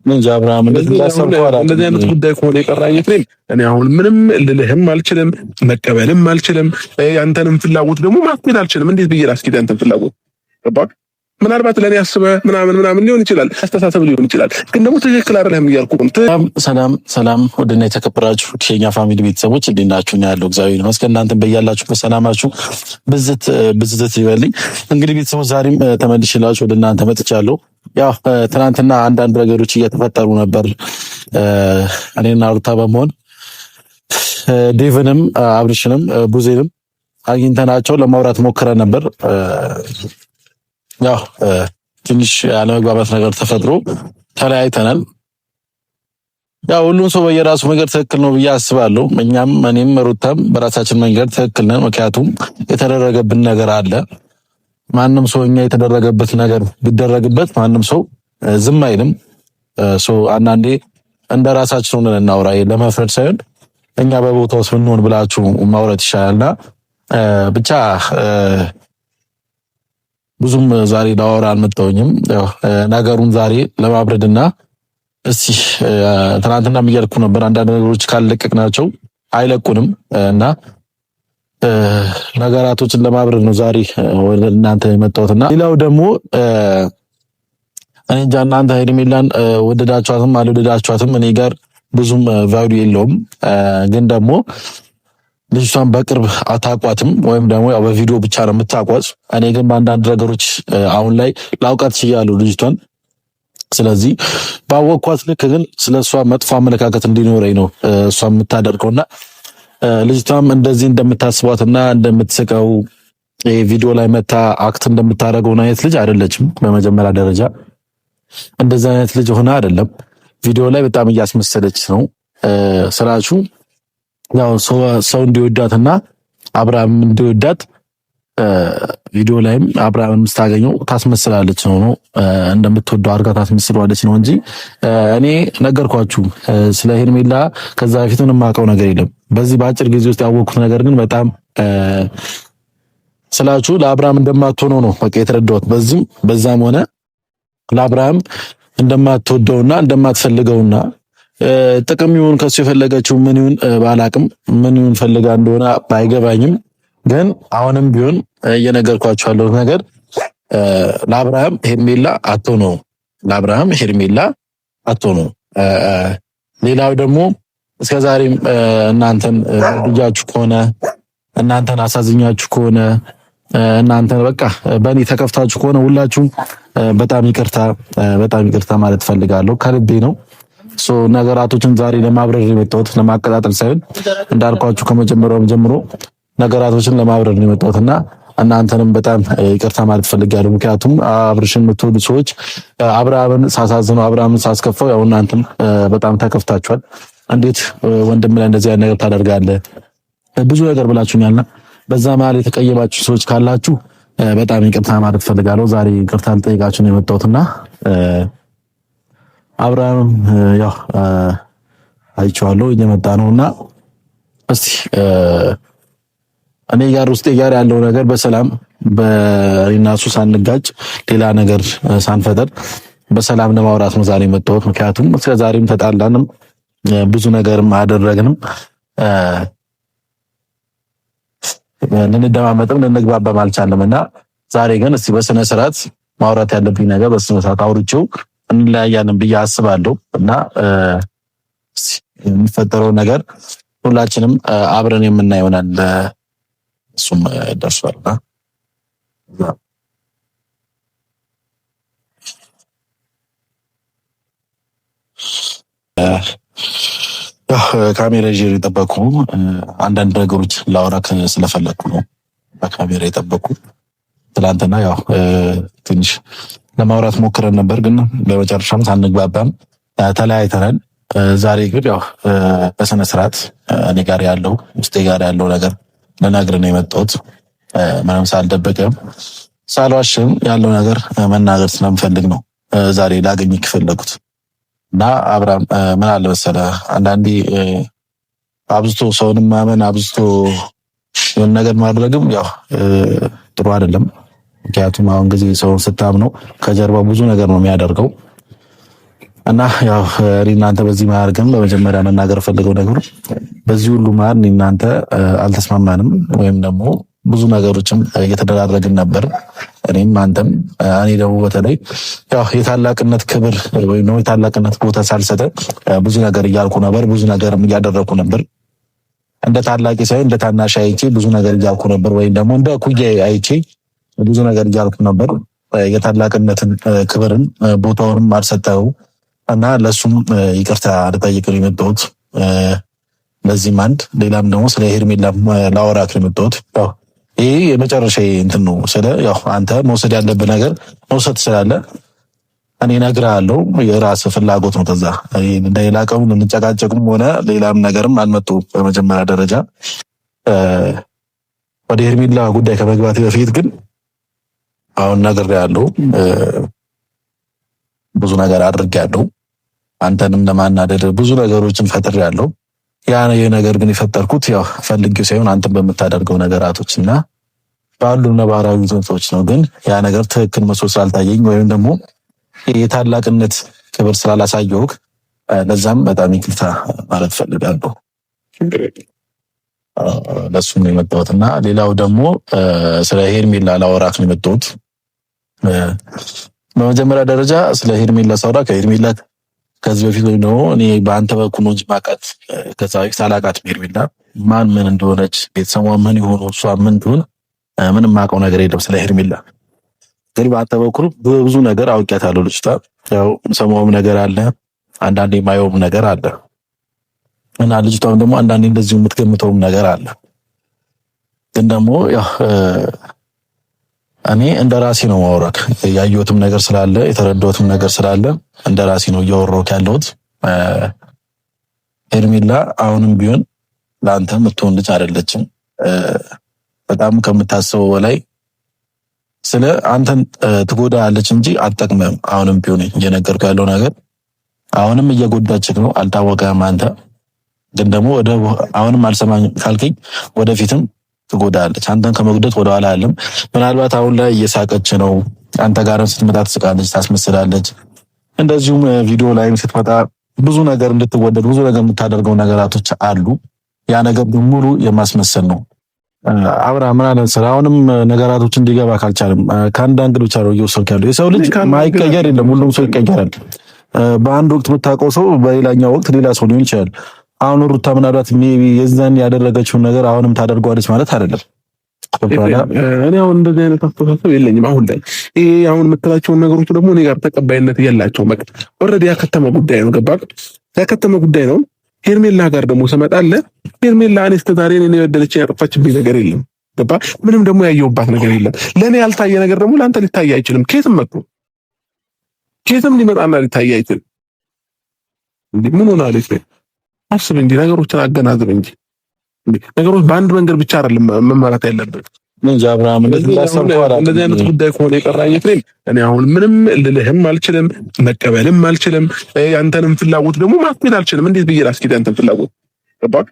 እንጂ አብርሃም እንደዚህ አይነት ጉዳይ ከሆነ የቀራኝ እኔ አሁን ምንም ልልህም አልችልም፣ መቀበልም አልችልም። ያንተንም ፍላጎት ደግሞ ማስኬድ አልችልም። እንዴት ብዬ ላስኬድ ያንተን ፍላጎት? ገባህ? ምናልባት ለኔ አስበህ ምናምን ሊሆን ይችላል፣ አስተሳሰብ ሊሆን ይችላል። ግን ደግሞ ትክክል አይደለም እያልኩ ሰላም ወደና የተከበራችሁ የኛ ፋሚሊ ቤተሰቦች እንዴት ናችሁ? ነው ያለው እግዚአብሔር ይመስገን። እናንተም በያላችሁ በሰላማችሁ ብዝት ይበልኝ። እንግዲህ ቤተሰቦች ዛሬም ተመልሼላችሁ ወደ እናንተ መጥቻለሁ። ያው ትናንትና አንዳንድ ነገሮች እየተፈጠሩ ነበር። እኔና ሩታ በመሆን ዴቭንም አብርሽንም ቡዜንም አግኝተናቸው ለማውራት ሞክረን ነበር። ያው ትንሽ ያለመግባባት ነገር ተፈጥሮ ተለያይተናል። ያው ሁሉም ሰው በየራሱ መንገድ ትክክል ነው ብዬ አስባለሁ። እኔም ሩታም በራሳችን መንገድ ትክክል ነን። ምክንያቱም የተደረገብን ነገር አለ። ማንም ሰው እኛ የተደረገበት ነገር ቢደረግበት ማንም ሰው ዝም አይልም። አንዳንዴ እንደ ራሳችን ሆነን እናውራ፣ ለመፍረድ ሳይሆን እኛ በቦታው ብንሆን ብላችሁ ማውራት ይሻላልና ብቻ ብዙም ዛሬ ላወራ አልመጣሁኝም። ያው ነገሩን ዛሬ ለማብረድና እስቲ ትናንትናም እያልኩ ነበር አንዳንድ ነገሮች ካልለቀቅናቸው አይለቁንም እና ነገራቶችን ለማብረድ ነው ዛሬ ወደ እናንተ የመጣሁትና ሌላው ደግሞ እኔ እንጃ እናንተ ሄርሜላን ወደዳችኋትም አልወደዳችኋትም እኔ ጋር ብዙም ቫልዩ የለውም። ግን ደግሞ ልጅቷን በቅርብ አታቋትም ወይም ደግሞ ያው በቪዲዮ ብቻ ነው የምታቋት። እኔ ግን በአንዳንድ ነገሮች አሁን ላይ ላውቃት ይችላሉ ልጅቷን። ስለዚህ ባወቅኳት ልክ ግን ስለሷ መጥፎ አመለካከት እንዲኖረኝ ነው እሷ የምታደርገውና ልጅቷም እንደዚህ እንደምታስቧትና እንደምትስቀው ቪዲዮ ላይ መታ አክት እንደምታደርገው አይነት ልጅ አይደለችም። በመጀመሪያ ደረጃ እንደዛ አይነት ልጅ ሆነ አይደለም። ቪዲዮ ላይ በጣም እያስመሰለች ነው ስራችሁ። ያው ሰው እንዲወዳትና አብርሃም እንዲወዳት ቪዲዮ ላይም አብርሃምን ስታገኘው ታስመስላለች ነው እንደምትወደው አድርጋ ታስመስላለች ነው እንጂ እኔ ነገርኳችሁ ስለ ሄርሜላ ከዛ በፊት ምንም የማውቀው ነገር የለም። በዚህ በአጭር ጊዜ ውስጥ ያወቅኩት ነገር ግን በጣም ስላችሁ ለአብርሃም እንደማትሆነው ነው በቃ የተረዳሁት። በዛም ሆነ ለአብርሃም እንደማትወደውና እንደማትፈልገውና ጥቅም ይሁን ከሱ የፈለገችው ምን ይሁን ባላቅም ምን ይሁን ፈልጋ እንደሆነ ባይገባኝም ግን አሁንም ቢሆን እየነገርኳችሁ ያለው ነገር ለአብርሃም ሄርሜላ አትሆነው፣ ለአብርሃም ሄርሜላ አትሆነው። ሌላው ደግሞ እስከዛሬም እናንተን ልጃችሁ ከሆነ እናንተን አሳዝኛችሁ ከሆነ እናንተን በቃ በእኔ ተከፍታችሁ ከሆነ ሁላችሁም በጣም ይቅርታ ማለት ፈልጋለሁ። ከልቤ ነው። ነገራቶችን ዛሬ ለማብረር የመጣሁት ለማቀጣጠል ሳይሆን እንዳልኳችሁ ከመጀመሪያው ጀምሮ ነገራቶችን ለማብረር ነው የመጣሁትና እናንተንም በጣም ይቅርታ ማለት ፈልጋለሁ። ምክንያቱም አብርሽን የምትወዱ ሰዎች አብርሃምን ሳሳዝነው አብርሃምን ሳስከፋው ያው እናንተም በጣም ተከፍታችኋል። እንዴት ወንድም ላይ እንደዚህ አይነት ነገር ታደርጋለህ ብዙ ነገር ብላችሁኛልና በዛ መሀል የተቀየማችሁ ሰዎች ካላችሁ በጣም ይቅርታ ማለት ፈልጋለሁ። ዛሬ ይቅርታ ልጠይቃችሁ ነው የመጣሁትና አብርሃም ያው አይቼዋለሁ እየመጣ ነውና እስቲ እኔ ጋር ውስጤ ጋር ያለው ነገር በሰላም በእናሱ ሳንጋጭ ሌላ ነገር ሳንፈጠር በሰላም ለማውራት ነው ዛሬ የመጣሁት። ምክንያቱም እስከ ዛሬም ተጣላንም ብዙ ነገርም አደረግንም ልንደማመጥም ልንግባባም አልቻልንምና ዛሬ ግን እስቲ በስነ ስርዓት ማውራት ያለብኝ ነገር በስነ ስርዓት አውርቼው እንለያያለን ብዬ አስባለሁ እና የሚፈጠረው ነገር ሁላችንም አብረን የምናየው ይሆናል። እሱም ደርሷልና ካሜራ ይዤ የጠበቅኩ አንዳንድ ነገሮች ላወራክ ስለፈለኩ ነው በካሜራ የጠበቅኩ። ትላንትና ያው ትንሽ ለማውራት ሞክረን ነበር፣ ግን በመጨረሻም ሳንግባባም ተለያይተናል። ዛሬ ግን ያው በስነ ስርዓት እኔ ጋር ያለው ውስጤ ጋር ያለው ነገር ለነገር ነው የመጣሁት። ምንም ሳልደበቅም ሳልዋሽም ያለው ነገር መናገር ስለምፈልግ ነው ዛሬ ላገኝክ ፈለኩት እና አብርሃም ምን አለ መሰለህ አንዳንዴ አብዝቶ ሰውንም ማመን አብዝቶ የሆነ ነገር ማድረግም ያው ጥሩ አይደለም። ምክንያቱም አሁን ጊዜ ሰውን ስታምነው ከጀርባ ብዙ ነገር ነው የሚያደርገው እና ያው እናንተ በዚህ መሀል ግን በመጀመሪያ መናገር ፈልገው ነገር በዚህ ሁሉ መሀል እናንተ አልተስማማንም ወይም ደግሞ ብዙ ነገሮችም እየተደራረግን ነበር። እኔም አንተም እኔ ደግሞ በተለይ ያው የታላቅነት ክብር ወይም ነው የታላቅነት ቦታ ሳልሰጠ ብዙ ነገር እያልኩ ነበር፣ ብዙ ነገርም እያደረኩ ነበር። እንደ ታላቂ ሳይሆን እንደ ታናሽ አይቼ ብዙ ነገር እያልኩ ነበር፣ ወይም ደግሞ እንደ ኩያዬ አይቼ ብዙ ነገር እያልኩ ነበር። የታላቅነትን ክብርን ቦታውንም አልሰጠው እና ለሱም ይቅርታ ልጠይቅ ነው የመጣሁት። ለዚህም አንድ ሌላም ደግሞ ስለ ሄርሜላ ላወራክ ነው የመጣሁት። ይሄ የመጨረሻ እንትን ነው። ስለ ያው አንተ መውሰድ ያለብህ ነገር መውሰድ ስላለ እኔ እነግርሃለሁ፣ የራስ ፍላጎት ነው። ከዛ እንደሌላ ቀኑ እንጨቃጨቅም ሆነ ሌላም ነገርም አልመጣሁም። በመጀመሪያ ደረጃ ወደ ሄርሜላ ጉዳይ ከመግባት በፊት ግን አሁን ነግሬሃለሁ፣ ብዙ ነገር አድርጌያለሁ። አንተንም ለማናደድ ብዙ ነገሮችን ፈጥሬያለሁ። ያ ነገር ግን የፈጠርኩት ያው ፈልጌው ሳይሆን አንተን በምታደርገው ነገራቶችና ባሉ ነባራዊ ሁኔታዎች ነው። ግን ያ ነገር ትክክል መስሎ ስላልታየኝ ወይም ደግሞ የታላቅነት ክብር ስላላሳየሁህ ለዛም በጣም ይቅርታ ማለት ፈልጋለሁ። ለሱም ነው የመጣሁትና ሌላው ደግሞ ስለ ሄርሜላ ላወራክ ነው የመጣሁት። በመጀመሪያ ደረጃ ስለ ሄርሜላ ሳውራ ከሄርሜላ ከዚህ በፊት ወይ ነው እኔ በአንተ በኩል ነው እንጂ ማውቃት ከዛ በፊት አላውቃትም። ሄርሜላ ማን ምን እንደሆነች ቤተሰቧ ምን ይሆኑ እሷ ምን ትሆን ምንም የማውቀው ነገር የለም ስለ ሄርሜላ። ግን በአንተ በኩል ብዙ ነገር አውቄያታለሁ። ልጅቷ ያው ሰማውም ነገር አለ፣ አንዳንዴ የማየውም ነገር አለ እና ልጅቷም ደግሞ አንዳንዴ እንደዚሁ የምትገምተውም ነገር አለ። ግን ደግሞ ያው እኔ እንደ ራሴ ነው ማውራት ያየሁትም ነገር ስላለ የተረዳሁትም ነገር ስላለ እንደ ራሴ ነው እያወራሁት ያለሁት። ሄርሜላ አሁንም ቢሆን ለአንተ የምትሆን ልጅ አይደለችም። በጣም ከምታስበው በላይ ስለ አንተን ትጎዳለች እንጂ አትጠቅምም። አሁንም ቢሆን እየነገርኩህ ያለው ነገር አሁንም እየጎዳችህ ነው። አልታወቀም። አንተ ግን ደግሞ አሁንም አልሰማኝ ካልከኝ ወደፊትም ትጎዳለች። አንተን ከመጉዳት ወደኋላ አይደለም። ምናልባት አሁን ላይ እየሳቀች ነው። አንተ ጋርም ስትመጣ ትስቃለች፣ ታስመስላለች። እንደዚሁም ቪዲዮ ላይም ስትመጣ ብዙ ነገር እንድትወደድ ብዙ ነገር የምታደርገው ነገራቶች አሉ። ያ ነገር ሙሉ የማስመሰል ነው። አብርሃም ምን አለ ስለ አሁንም ነገራቶች እንዲገባ ካልቻለም ከአንድ አንግል ብቻ ነው እየወሰድክ ያለው። የሰው ልጅ ማይቀየር የለም፣ ሁሉም ሰው ይቀየራል። በአንድ ወቅት የምታውቀው ሰው በሌላኛው ወቅት ሌላ ሰው ሊሆን ይችላል። አሁን ሩታ ምናልባት ሜቢ የዛን ያደረገችውን ነገር አሁንም ታደርገዋለች ማለት አይደለም። እኔ አሁን እንደዚህ አይነት አስተሳሰብ የለኝም አሁን ላይ። ይሄ አሁን የምትላቸውን ነገሮች ደግሞ እኔ ጋር ተቀባይነት የላቸውም። በቃ ኦልሬዲ ያከተመ ጉዳይ ነው። ገባህ? ያከተመ ጉዳይ ነው። ሄርሜላ ጋር ደግሞ ስመጣለህ ሄርሜላ እኔ እስከ ዛሬ እኔ የበደለችኝ ያጠፋችብኝ ነገር የለም። ገባህ? ምንም ደግሞ ያየሁባት ነገር የለም። ለእኔ ያልታየ ነገር ደግሞ ለአንተ ሊታይ አይችልም። ከየትም መጥቶ ከየትም ሊመጣና ሊታይ አይችልም። ምን ሆናለች? አስብ እንጂ ነገሮችን አገናዝብ እንጂ ነገሮች በአንድ መንገድ ብቻ አይደለም መመራት ያለበት። እንጂ አብርሃም እንደዚህ አይነት ጉዳይ ከሆነ የቀራኝ እኔ አሁን ምንም ልልህም አልችልም፣ መቀበልም አልችልም። ያንተንም ፍላጎት ደግሞ ማስኬድ አልችልም። እንዴት ብዬ ላስኬድ ያንተን ፍላጎት? ገባህ?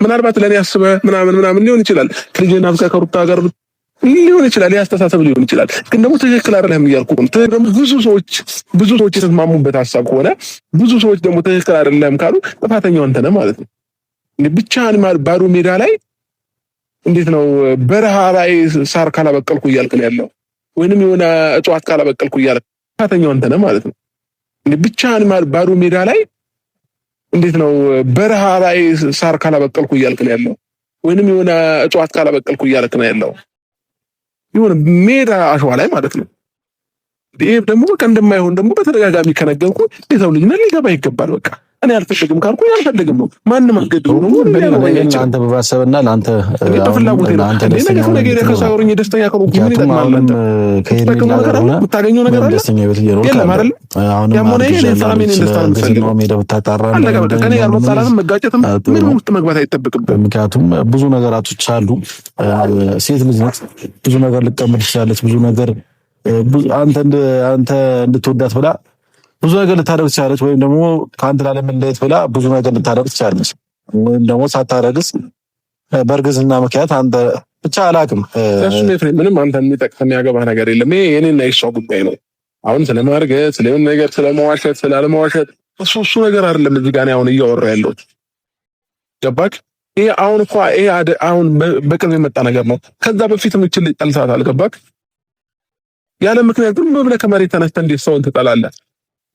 ምናልባት ለእኔ አስበህ ምናምን ሊሆን ይችላል። ከልጅና አብቃ ከሩታ ጋር ሊሆን ይችላል። ያስተሳሰብ ሊሆን ይችላል። ግን ደግሞ ትክክል አይደለም እያልኩ ነው። ደግሞ ብዙ ሰዎች የተስማሙበት ሀሳብ ከሆነ ብዙ ሰዎች ደግሞ ትክክል አይደለም ካሉ ጥፋተኛው አንተ ነህ ማለት ነው። ብቻህን ባዶ ሜዳ ላይ እንዴት ነው በረሃ ላይ ሳር ካላበቀልኩ እያልክ ነው ያለው? ወይንም የሆነ እጽዋት ካላበቀልኩ እያልክ ጥፋተኛው አንተ ነህ ማለት ነው። ብቻህን ባዶ ሜዳ ላይ እንዴት ነው በረሃ ላይ ሳር ካላበቀልኩ እያልክ ነው ያለው? ወይንም የሆነ እጽዋት ካላበቀልኩ እያልክ ነው ያለው? የሆነ ሜዳ አሸዋ ላይ ማለት ነው። ይሄ ደግሞ በቃ እንደማይሆን ደግሞ በተደጋጋሚ ከነገርኩ የሰው ልጅ ነው ሊገባ ይገባል። በቃ እኔ አልፈልግም ካልኩ አልፈልግም ነው። ማንም አስገድዶ ነው አንተ በባሰበና ለአንተ በፍላጎት ነው። አንተ ከሳወሩኝ ደስተኛ ከሆንኩ ምን ይጠቅማል? የምታገኘው ነገር አለ የለም አይደል? ያሞኔ ሰላሜን እንደስታን ነው ሜዳ ብታጣራ ከኔ ጋር መጣላትም መጋጨትም ምን ውስጥ መግባት አይጠብቅብህም። ምክንያቱም ብዙ ነገራቶች አሉ። ሴት ልጅ ነች፣ ብዙ ነገር ልትቀምጥ ትችላለች። ብዙ ነገር አንተ እንድትወዳት ብላ ብዙ ነገር ልታደርግ ትችላለች። ወይም ደግሞ ከአንተ ላለመለየት ብላ ብዙ ነገር ልታደርግ ትችላለች። ወይም ደግሞ ሳታረግስ በእርግዝና ምክንያት አንተ ብቻ አላውቅም። ምንም አንተ የሚጠቅም የሚያገባህ ነገር የለም። ይሄ የኔና የሷ ጉዳይ ነው። አሁን ስለማርገዝ ስለምን ነገር ስለመዋሸት ስላለመዋሸት እሱ ነገር አይደለም እዚህ ጋር አሁን እያወራ ያለሁት ገባክ? ይሄ አሁን እኮ ይሄ አሁን በቅርብ የመጣ ነገር ነው። ከዛ በፊት ምችል ጠልሳት አልገባክ? ያለ ምክንያት ዝም ብለህ ከመሬት ተነስተህ እንዴት ሰውን ትጠላለህ?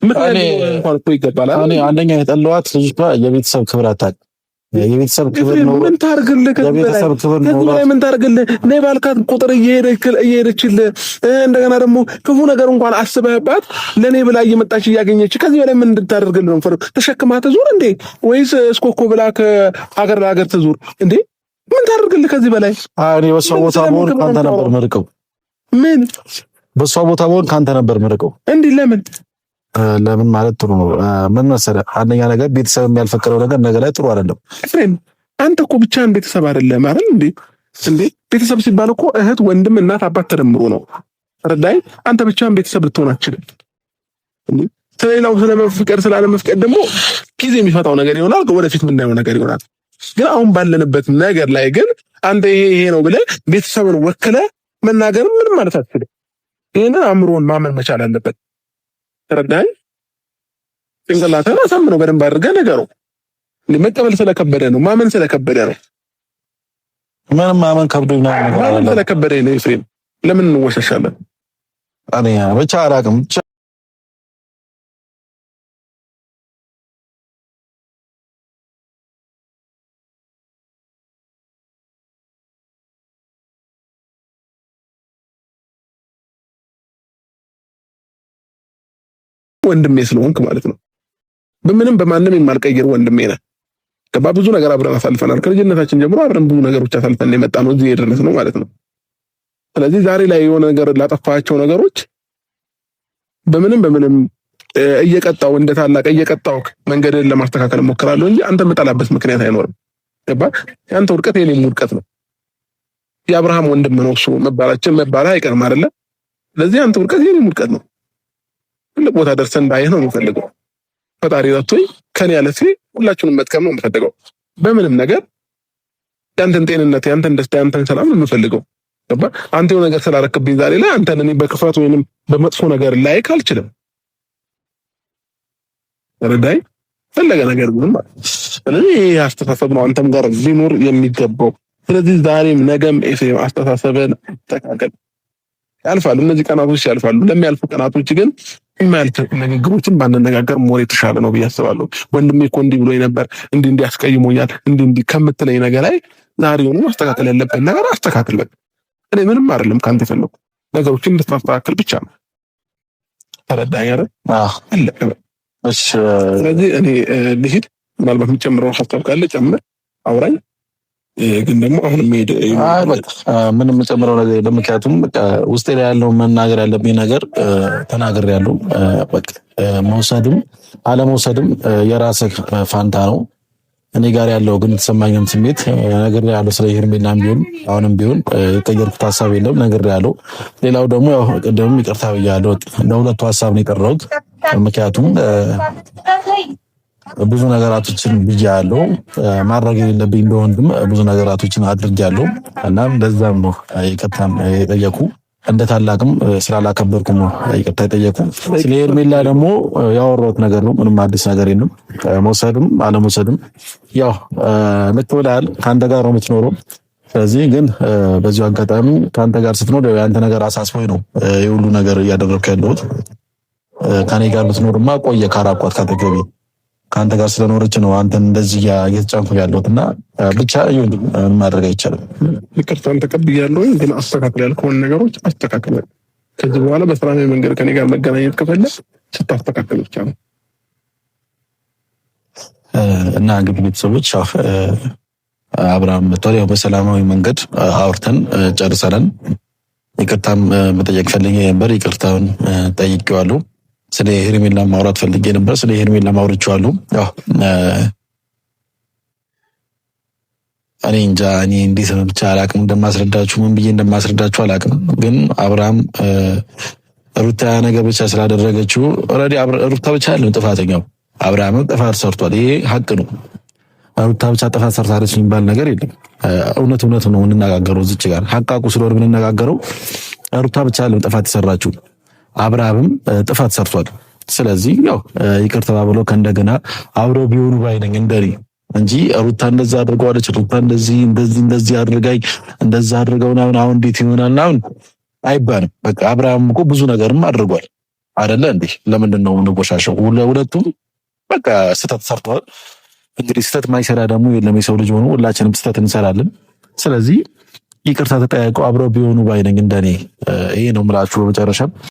ምክንያት እንኳን እኮ ይገባል። እኔ አንደኛ የጠላኋት ልጅቷ የቤተሰብ ክብር አታውቅም። የቤተሰብ ክብር ነው። ምን ታርግልህ? የቤተሰብ ክብር ነው። ምን ታርግልህ? ነይ ባልካት ቁጥር እየሄደችልህ እንደገና ደግሞ ክፉ ነገር እንኳን አስበህባት ለኔ ብላ እየመጣች እያገኘች ከዚህ በላይ ምን እንድታደርግልህ ነው? ተሸክማ ትዙር እንዴ? ወይስ እስኮኮ ብላ ከሀገር ለሀገር ትዙር እንዴ? ምን ታደርግልህ ከዚህ በላይ? እኔ በሷ ቦታ ብሆን ካንተ ነበር ምርቀው። ምን በሷ ቦታ ብሆን ካንተ ነበር ምርቀው። እንዴ ለምን ማለት ጥሩ ነው። ምን መሰለህ፣ አንደኛ ነገር ቤተሰብ የሚያልፈቀደው ነገር ነገ ላይ ጥሩ አይደለም። ፍሬም አንተ እኮ ብቻህን ቤተሰብ አይደለም አይደል እንዴ? ቤተሰብ ሲባል እኮ እህት፣ ወንድም፣ እናት፣ አባት ተደምሮ ነው። ረዳይ አንተ ብቻህን ቤተሰብ ልትሆን አትችልም። ስለሌላው ስለመፍቀድ ስላለመፍቀድ ደግሞ ጊዜ የሚፈታው ነገር ይሆናል፣ ወደፊት የምናየው ነገር ይሆናል። ግን አሁን ባለንበት ነገር ላይ ግን አንተ ይሄ ነው ብለህ ቤተሰብን ወክለህ መናገር ምንም ማለት አትችልም። ይሄንን አእምሮን ማመን መቻል አለበት። ተረዳኝ። ጭንቅላትህን አሳምነው በደንብ አድርገህ ነገሩ። መቀበል ስለከበደ ነው፣ ማመን ስለከበደ ነው። ምንም ማመን ከብዶኝ ነው። ማመን ስለከበደ ነው። ኤፍሬም ለምን እንወሻሻለን? እኔ ብቻ አላውቅም። ወንድሜ ስለሆንክ ማለት ነው። በምንም በማንም የማልቀይር ወንድሜ ነህ። ብዙ ነገር አብረን አሳልፈናል። ከልጅነታችን ጀምሮ አብረን ብዙ ነገሮች አሳልፈን የመጣ ነው እዚህ የደረስ ነው ማለት ነው። ስለዚህ ዛሬ ላይ የሆነ ነገር ላጠፋቸው ነገሮች በምንም እየቀጣው እንደ ታላቅ እየቀጣው መንገድን ለማስተካከል እሞክራለሁ እንጂ አንተ የምጠላበት ምክንያት አይኖርም። ያንተ ውድቀት የኔም ውድቀት ነው። የአብርሃም ወንድም ነው እሱ መባልህ አይቀርም አይደለ? ስለዚህ አንተ ውድቀት የኔም ውድቀት ነው። ትልቅ ቦታ ደርሰን እንዳይህ ነው የምፈልገው። ፈጣሪ ረቶኝ ከኔ ያለፊ ሁላችሁንም መጥቀም ነው የምፈልገው። በምንም ነገር ያንተን ጤንነት፣ ያንተን ደስታ፣ ያንተን ሰላም ነው የምፈልገው። አንተ የሆነ ነገር ስላረክብኝ ዛሬ ላይ አንተን እኔ በክፋት ወይንም በመጥፎ ነገር ላይ ካልችልም ረዳይ ፈለገ ነገር ግን ማለት ስለዚህ ይሄ አስተሳሰብ ነው አንተም ጋር ሊኖር የሚገባው። ስለዚህ ዛሬም ነገም ኤፍሬም አስተሳሰብን ተካከል። ያልፋሉ፣ እነዚህ ቀናቶች ያልፋሉ። ለሚያልፉ ቀናቶች ግን የማያልፍ ንግግሮችን ባንነጋገር ሞር የተሻለ ነው ብዬ አስባለሁ። ወንድሜ እኮ እንዲህ ብሎኝ ነበር፣ እንዲህ አስቀይሞኛል፣ እንዲህ ከምትለኝ ነገር ላይ ዛሬውኑ ማስተካከል ያለብን ነገር አስተካክል። በቃ እኔ ምንም አይደለም ካንተ ፈለኩ ነገሮችን እንድታስተካክል ብቻ ነው። ተረዳኝ አይደል? አለቀ። እሺ፣ ስለዚህ እኔ ልሂድ። ምናልባት የምጨምረው ሀሳብ ካለ ጨምር፣ አውራኝ። ግን ደግሞ አሁን ሄድ ምንም የምጨምረው ነገር የለም። ምክንያቱም ውስጤ ላይ ያለው መናገር ያለብኝ ነገር ተናግሬያለሁ። በቃ መውሰድም አለመውሰድም የራስህ ፋንታ ነው። እኔ ጋር ያለው ግን የተሰማኝም ስሜት ነግሬያለሁ። ስለ ሄርሜላም ቢሆን አሁንም ቢሆን የቀየርኩት ሀሳብ የለም፣ ነግሬያለሁ። ሌላው ደግሞ ያው ቅድምም ይቅርታ ብያለሁ። ለሁለቱ ሀሳብ ነው የቀረሁት። ምክንያቱም ብዙ ነገራቶችን ብያለሁ። ማድረግ የሌለብኝ ቢሆንም ብዙ ነገራቶችን አድርጌያለሁ። እናም ለዛም ነው ይቅርታም የጠየቁ። እንደ ታላቅም ስላላከበርኩ ነው ይቅርታ የጠየቁ። ስለ ሄርሜላ ደግሞ ያወራሁት ነገር ነው። ምንም አዲስ ነገር የለም። መውሰድም አለመውሰድም ያው ልክ ብለሃል። ከአንተ ጋር ነው የምትኖረው። ስለዚህ ግን በዚሁ አጋጣሚ ከአንተ ጋር ስትኖር የአንተ ነገር አሳስቦኝ ነው የሁሉ ነገር እያደረግኩ ያለሁት። ከኔ ጋር ብትኖርማ ቆየ ካራቋት ካጠገቤ ከአንተ ጋር ስለኖረች ነው አንተን እንደዚህ እየተጫንኩ ያለሁት። እና ብቻ ይሁን ማድረግ አይቻልም። ይቅርታን ተቀብያለሁ፣ ግን አስተካክል ያልከውን ነገሮች አስተካክል። ከዚህ በኋላ በሰላማዊ መንገድ ከኔ ጋር መገናኘት ከፈለግ ስታስተካክል ብቻ ነው። እና እንግዲህ ቤተሰቦች አብርሃም መጥቷል። ያው በሰላማዊ መንገድ አውርተን ጨርሰናል። ይቅርታም መጠየቅ ፈልጌ ነበር፣ ይቅርታውን ጠይቄዋለሁ። ስለ ሄርሜላ ማውራት ፈልጌ ነበር፣ ስለ ሄርሜላ ማውርቼዋለሁ። ያው እኔ እንጃ እኔ እንዴት ነው ብቻ አላቅም፣ እንደማስረዳችሁ ምን ብዬ እንደማስረዳችሁ አላቅም። ግን አብርሃም ሩታ ነገር ብቻ ስላደረገችው ኦልሬዲ ሩታ ብቻ አይደለም ጥፋተኛው፣ አብርሃምም ጥፋት ሰርቷል። ይሄ ሀቅ ነው። ሩታ ብቻ ጥፋት ሰርታለች የሚባል ነገር የለም። እውነት ነው የምንነጋገረው። እዚች ጋር ሀቃቁ ስለሆነ የምንነጋገረው ሩታ ብቻ አይደለም ጥፋት የሰራችው። አብርሃምም ጥፋት ሰርቷል። ስለዚህ ያው ይቅር ተባብለው ከእንደገና አብረው ቢሆኑ ባይነኝ እንደኔ እንጂ ሩታ እንደዛ አድርገዋለች፣ ሩታ እንደዚህ አድርጋኝ እንደዛ አድርገው አሁን እንዴት ይሆናል አሁን አይባልም። በቃ አብርሃም እኮ ብዙ ነገርም አድርጓል አይደለ እንዴ? ለምንድን ነው እንቦሻሸው? ሁለቱም በቃ ስህተት ሰርተዋል። እንግዲህ ስህተት ማይሰራ ደግሞ የለም። የሰው ልጅ ሆኖ ሁላችንም ስህተት እንሰራለን። ስለዚህ ይቅርታ ተጠያይቀው አብረው ቢሆኑ ባይነኝ እንደኔ ይሄ ነው የምላችሁ በመጨረሻ